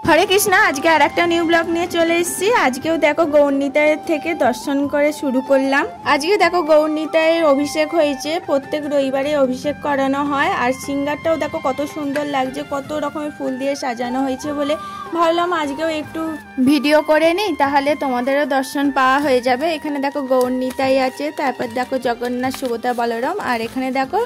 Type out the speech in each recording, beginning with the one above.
হরে কৃষ্ণ। আজকে আর একটা new blog নিয়ে চলে এসেছি। আজকেও দেখো গৌরনিতাইয়ের থেকে দর্শন করে শুরু করলাম। আজকে দেখো গৌরনিতাইয়ের অভিষেক হয়েছে, প্রত্যেক রবিবারে অভিষেক করানো হয়। আর সিঙ্গারটাও দেখো কত সুন্দর লাগছে, কত রকমের ফুল দিয়ে সাজানো হয়েছে বলে ভাবলাম আজকেও একটু ভিডিও করে নিই, তাহলে তোমাদেরও দর্শন পাওয়া হয়ে যাবে। এখানে দেখো গৌরনিতাই আছে, তারপর দেখো জগন্নাথ, সুভদ্রা, বলরাম, আর এখানে দেখো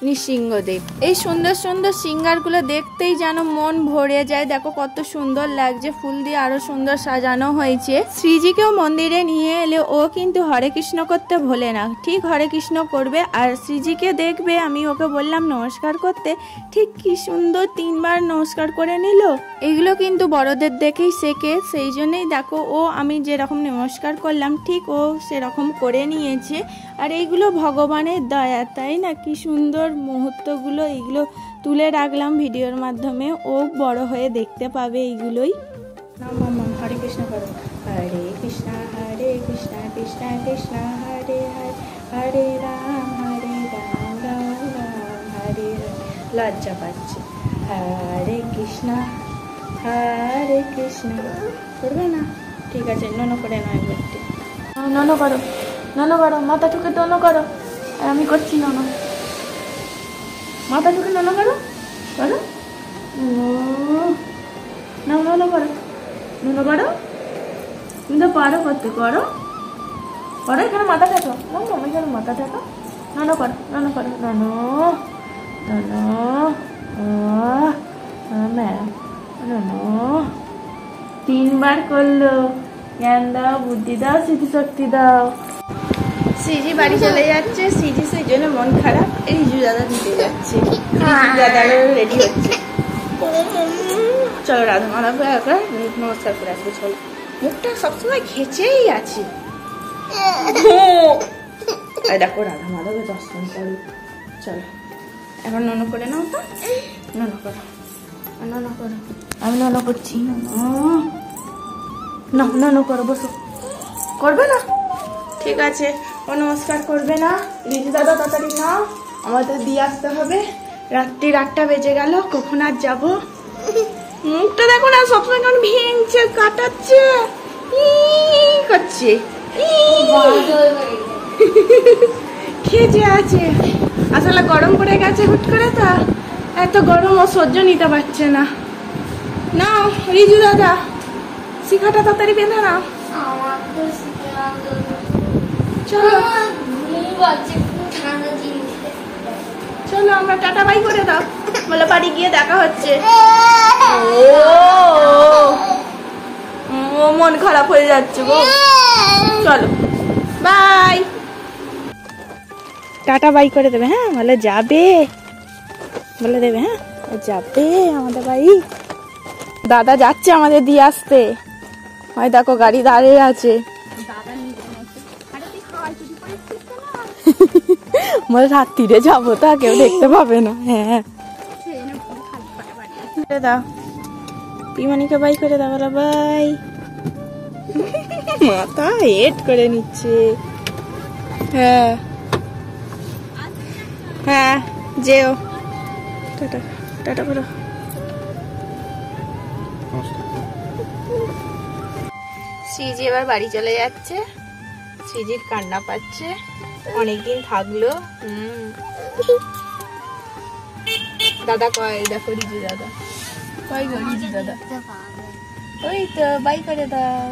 নৃসিংহদেব। এই সুন্দর সুন্দর সিঙ্গারগুলো দেখতেই যেন মন ভরে যায়। দেখো কত সুন্দর লাগছে, ফুল দিয়ে আরো সুন্দর সাজানো হয়েছে। শ্রীজিকেও মন্দিরে নিয়ে এলে ও কিন্তু হরে কৃষ্ণ করতে ভোলে না, ঠিক হরে কৃষ্ণ করবে। আর শ্রীজিকে দেখবে, আমি ওকে বললাম নমস্কার করতে, ঠিক কি সুন্দর 3 বার নমস্কার করে নিল। এগুলো কিন্তু বড়দের দেখেই শেখে, সেই জন্যই দেখো ও আমি যেরকম নমস্কার করলাম ঠিক ও সেরকম করে নিয়েছে। আর এইগুলো ভগবানের দয়া, তাই না? কি সুন্দর মুহূর্তগুলো, এইগুলো তুলে রাখলাম ভিডিওর মাধ্যমে, ও বড় হয়ে দেখতে পাবে এইগুলোই। হরে কৃষ্ণ করো। হরে কৃষ্ণ কৃষ্ণ কৃষ্ণ হরে হরে, হরে রাম রাম রাম হরে হরে। লজ্জা পাচ্ছে। হরে কৃষ্ণ করবে না? ঠিক আছে, নন করে নয় বলতে, নন করো, নন করো, মাথা ঠুকে নন করো। আর আমি করছি নন, মাথা ঠুকে নন করো, করো না, নন করো, নন করো। তুমি তো পারো করতে, করো করো। এখানে মাথা ঠেকো, এখানে মাথা ঠেকো, নন করো, নন করো, নন নন ম্যাডাম, নন 3 বার করলো। জ্ঞান দাও, বুদ্ধি দাও, স্মৃতিশক্তি দাও। শ্রীজি বাড়ি চলে যাচ্ছে, শ্রীজি সেই জন্য মন খারাপ। এই রিজু দাদা দিতে যাচ্ছে, দাদারও রেডি হচ্ছে। চলো রাধা মাধব একবার নমস্কার করে আসবে। চলো, মুখটা সবসময় খেচেই আছে। দেখো রাধা মাধবের দর্শন করি। চলো এখন নন করে নাও তো, নন করো, নন করো। আমি নন করছি, নন করো, বসো। করবে না? ঠিক আছে, ও নমস্কার করবে না। রিজু দাদা তাড়াতাড়ি নাও, আমাদের দিয়ে আসতে হবে। রাত্রি 8টা বেজে গেল, কখন আর যাবো? মুখটা দেখো না, সবসময় কেমন ভেঙছে, কাটাচ্ছে, করছে, খেজে আছে। আসলে গরম পড়ে গেছে হুট করে, তা এত গরম ও সহ্য নিতে পারছে না। নাও রিজু দাদা, শিখাটা তাড়াতাড়ি বেঁধে নাও। চলো চলো, আমরা টাটা বাই করে দাও, বলে বাড়ি গিয়ে দেখা হচ্ছে। ও মন খারাপ হয়ে যাচ্ছে গো। চলো বাই, টাটা বাই করে দেবে। হ্যাঁ বলে যাবে, বলে দেবে। হ্যাঁ যাবে আমাদের বাড়ি, দাদা যাচ্ছে আমাদের দিয়ে আসতে। হয় দেখো গাড়ি দাঁড়িয়ে আছে। রাত্রিরে যাবো, তা কেউ দেখতে পাবে না। হ্যাঁ দাও, পিমানিকে বাই করে দাও, বলো বাই। মাথা হেড করে নিচ্ছে। হ্যাঁ হ্যাঁ যেও, টাটা টাটা করো। শ্রীজি এবার বাড়ি চলে যাচ্ছে। শ্রীজির কান্না পাচ্ছে, অনেকদিন থাকলো। দাদা কয়, দেখো রিজু দাদা কয় গো, রিজু দাদা ওই তো বাই করে দাও।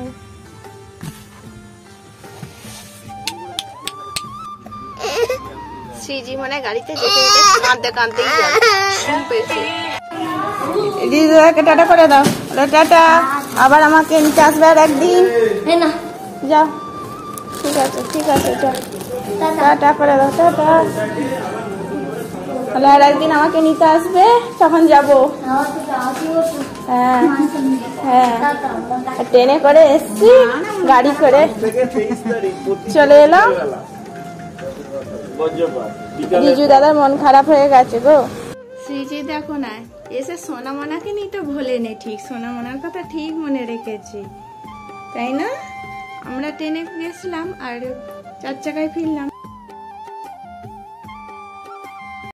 শ্রীজি মানে গাড়িতে যেতে যেতে কাঁদতে কাঁদতেই যাবে। রিজু দাদাকে টাটা করে দাও, টাটা। আবার আমাকে নিতে আসবে আর একদিন। যাও, ঠিক আছে ঠিক আছে, চল টাটা করে দাও, টাটা। তাহলে আর একদিন আমাকে নিতে আসবে, তখন যাবো। হ্যাঁ হ্যাঁ, ট্রেনে করে এসছি, গাড়ি করে চলে এলাম। রিজু দাদার মন খারাপ হয়ে গেছে গো। শ্রীজি দেখো না, এসে সোনামনাকে নিয়ে তো ভোলেনি, ঠিক সোনামনার কথা ঠিক মনে রেখেছি, তাই না? আমরা ট্রেনে গেছিলাম আর 4 চাকায় ফিরলাম।